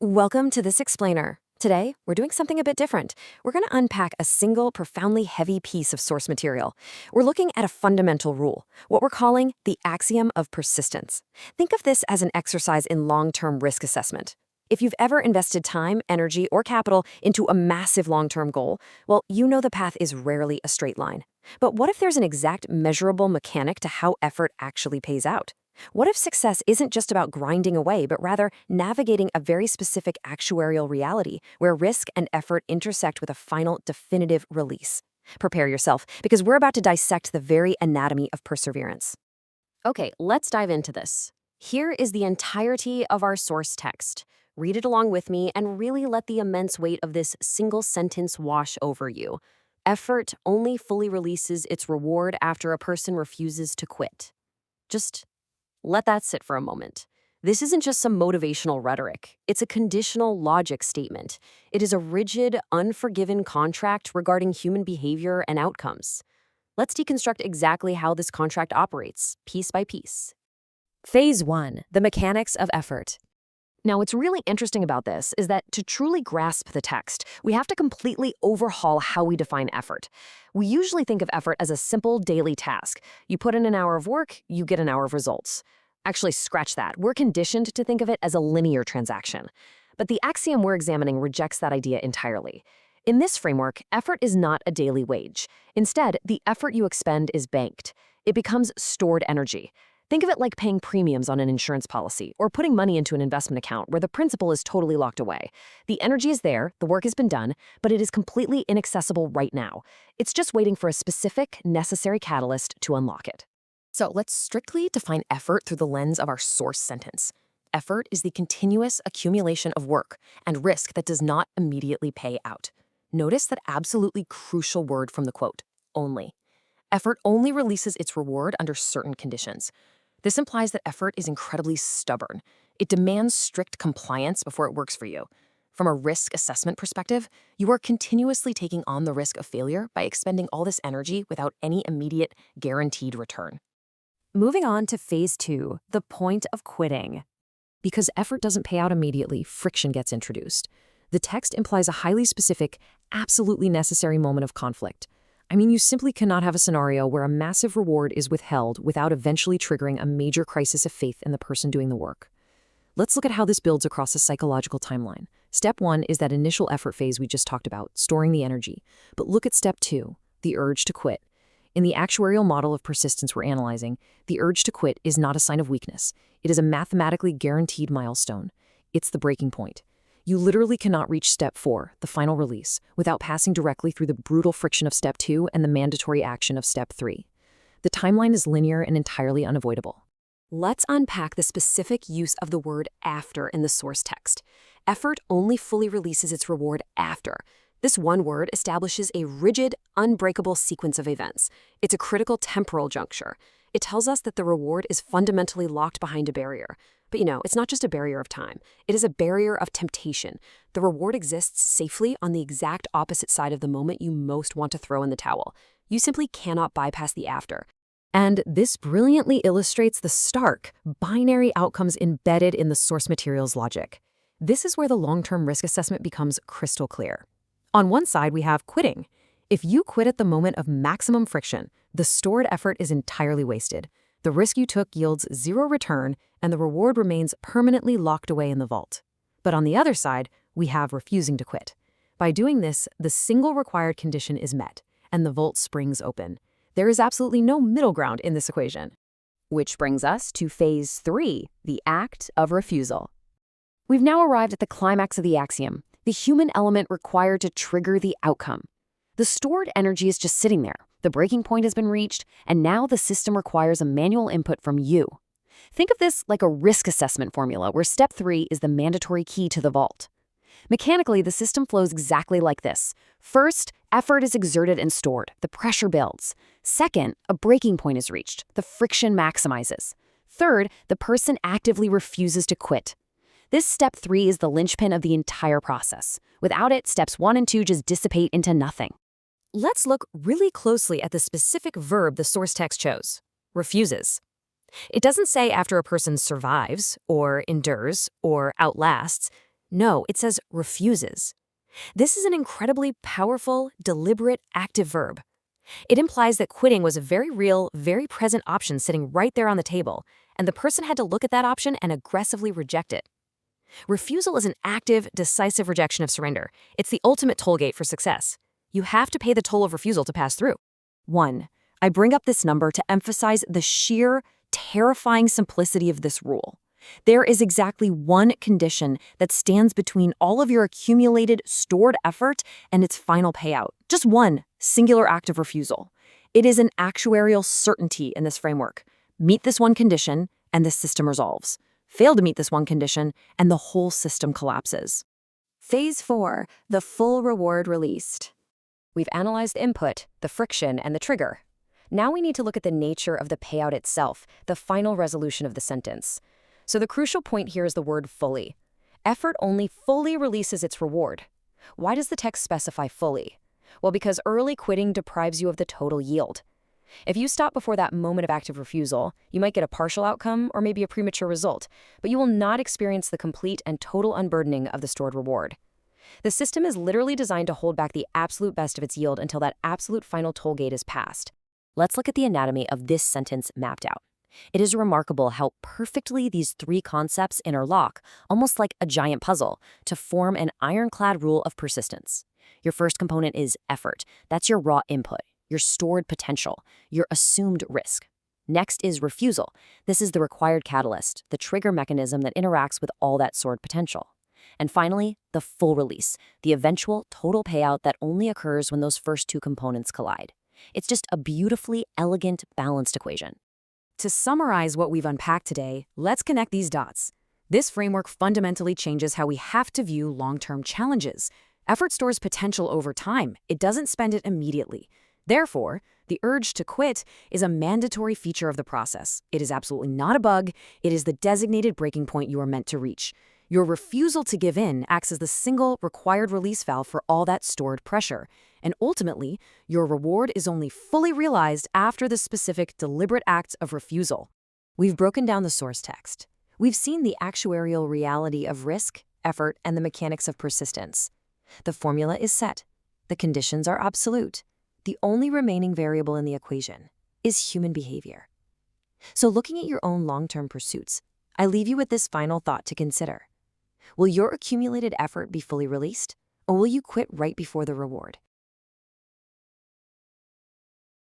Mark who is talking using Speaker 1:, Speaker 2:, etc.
Speaker 1: Welcome to this explainer. Today, we're doing something a bit different. We're going to unpack a single, profoundly heavy piece of source material. We're looking at a fundamental rule, what we're calling the axiom of persistence. Think of this as an exercise in long-term risk assessment. If you've ever invested time, energy, or capital into a massive long-term goal, well, you know the path is rarely a straight line. But what if there's an exact measurable mechanic to how effort actually pays out? What if success isn't just about grinding away, but rather navigating a very specific actuarial reality where risk and effort intersect with a final, definitive release? Prepare yourself, because we're about to dissect the very anatomy of perseverance. Okay, let's dive into this. Here is the entirety of our source text. Read it along with me and really let the immense weight of this single sentence wash over you. Effort only fully releases its reward after a person refuses to quit. Just let that sit for a moment. This isn't just some motivational rhetoric. It's a conditional logic statement. It is a rigid, unforgiven contract regarding human behavior and outcomes. Let's deconstruct exactly how this contract operates, piece by piece. Phase 1, the mechanics of effort. Now, what's really interesting about this is that to truly grasp the text, we have to completely overhaul how we define effort. We usually think of effort as a simple daily task. You put in an hour of work, you get an hour of results. Actually, scratch that. We're conditioned to think of it as a linear transaction. But the axiom we're examining rejects that idea entirely. In this framework, effort is not a daily wage. Instead, the effort you expend is banked. It becomes stored energy. Think of it like paying premiums on an insurance policy or putting money into an investment account where the principal is totally locked away. The energy is there, the work has been done, but it is completely inaccessible right now. It's just waiting for a specific, necessary catalyst to unlock it. So let's strictly define effort through the lens of our source sentence. Effort is the continuous accumulation of work and risk that does not immediately pay out. Notice that absolutely crucial word from the quote, only. Effort only releases its reward under certain conditions. This implies that effort is incredibly stubborn. It demands strict compliance before it works for you. From a risk assessment perspective, you are continuously taking on the risk of failure by expending all this energy without any immediate, guaranteed return. Moving on to phase 2, the point of quitting. Because effort doesn't pay out immediately, friction gets introduced. The text implies a highly specific, absolutely necessary moment of conflict. I mean, you simply cannot have a scenario where a massive reward is withheld without eventually triggering a major crisis of faith in the person doing the work. Let's look at how this builds across a psychological timeline. Step 1 is that initial effort phase we just talked about, storing the energy. But look at step 2, the urge to quit. In the actuarial model of persistence we're analyzing, the urge to quit is not a sign of weakness. It is a mathematically guaranteed milestone. It's the breaking point. You literally cannot reach step 4, the final release, without passing directly through the brutal friction of step 2 and the mandatory action of step 3. The timeline is linear and entirely unavoidable. Let's unpack the specific use of the word after in the source text. Effort only fully releases its reward after. This one word establishes a rigid, unbreakable sequence of events. It's a critical temporal juncture. It tells us that the reward is fundamentally locked behind a barrier. But it's not just a barrier of time. It is a barrier of temptation. The reward exists safely on the exact opposite side of the moment you most want to throw in the towel. You simply cannot bypass the after. And this brilliantly illustrates the stark, binary outcomes embedded in the source material's logic. This is where the long-term risk assessment becomes crystal clear. On one side, we have quitting. If you quit at the moment of maximum friction, the stored effort is entirely wasted. The risk you took yields zero return, and the reward remains permanently locked away in the vault. But on the other side, we have refusing to quit. By doing this, the single required condition is met, and the vault springs open. There is absolutely no middle ground in this equation. Which brings us to phase 3, the act of refusal. We've now arrived at the climax of the axiom, the human element required to trigger the outcome. The stored energy is just sitting there. The breaking point has been reached, and now the system requires a manual input from you. Think of this like a risk assessment formula where step 3 is the mandatory key to the vault. Mechanically, the system flows exactly like this. First, effort is exerted and stored. The pressure builds. Second, a breaking point is reached. The friction maximizes. Third, the person actively refuses to quit. This step 3 is the linchpin of the entire process. Without it, steps 1 and 2 just dissipate into nothing. Let's look really closely at the specific verb the source text chose, refuses. It doesn't say after a person survives, or endures, or outlasts. No, it says refuses. This is an incredibly powerful, deliberate, active verb. It implies that quitting was a very real, very present option sitting right there on the table, and the person had to look at that option and aggressively reject it. Refusal is an active, decisive rejection of surrender. It's the ultimate toll gate for success. You have to pay the toll of refusal to pass through. 1. I bring up this number to emphasize the sheer, terrifying simplicity of this rule. There is exactly one condition that stands between all of your accumulated, stored effort and its final payout. Just one singular act of refusal. It is an actuarial certainty in this framework. Meet this one condition, and the system resolves. Fail to meet this one condition, and the whole system collapses. Phase 4, the full reward released. We've analyzed the input, the friction, and the trigger. Now we need to look at the nature of the payout itself, the final resolution of the sentence. So the crucial point here is the word fully. Effort only fully releases its reward. Why does the text specify fully? Well, because early quitting deprives you of the total yield. If you stop before that moment of active refusal, you might get a partial outcome or maybe a premature result, but you will not experience the complete and total unburdening of the stored reward. The system is literally designed to hold back the absolute best of its yield until that absolute final toll gate is passed. Let's look at the anatomy of this sentence mapped out. It is remarkable how perfectly these three concepts interlock, almost like a giant puzzle, to form an ironclad rule of persistence. Your first component is effort. That's your raw input, your stored potential, your assumed risk. Next is refusal. This is the required catalyst, the trigger mechanism that interacts with all that stored potential. And finally, the full release, the eventual total payout that only occurs when those first two components collide. It's just a beautifully elegant, balanced equation. To summarize what we've unpacked today, let's connect these dots. This framework fundamentally changes how we have to view long-term challenges. Effort stores potential over time. It doesn't spend it immediately. Therefore, the urge to quit is a mandatory feature of the process. It is absolutely not a bug. It is the designated breaking point you are meant to reach. Your refusal to give in acts as the single required release valve for all that stored pressure. And ultimately, your reward is only fully realized after the specific, deliberate act of refusal. We've broken down the source text. We've seen the actuarial reality of risk, effort, and the mechanics of persistence. The formula is set. The conditions are absolute. The only remaining variable in the equation is human behavior. So looking at your own long-term pursuits, I leave you with this final thought to consider. Will your accumulated effort be fully released, or will you quit right before the reward?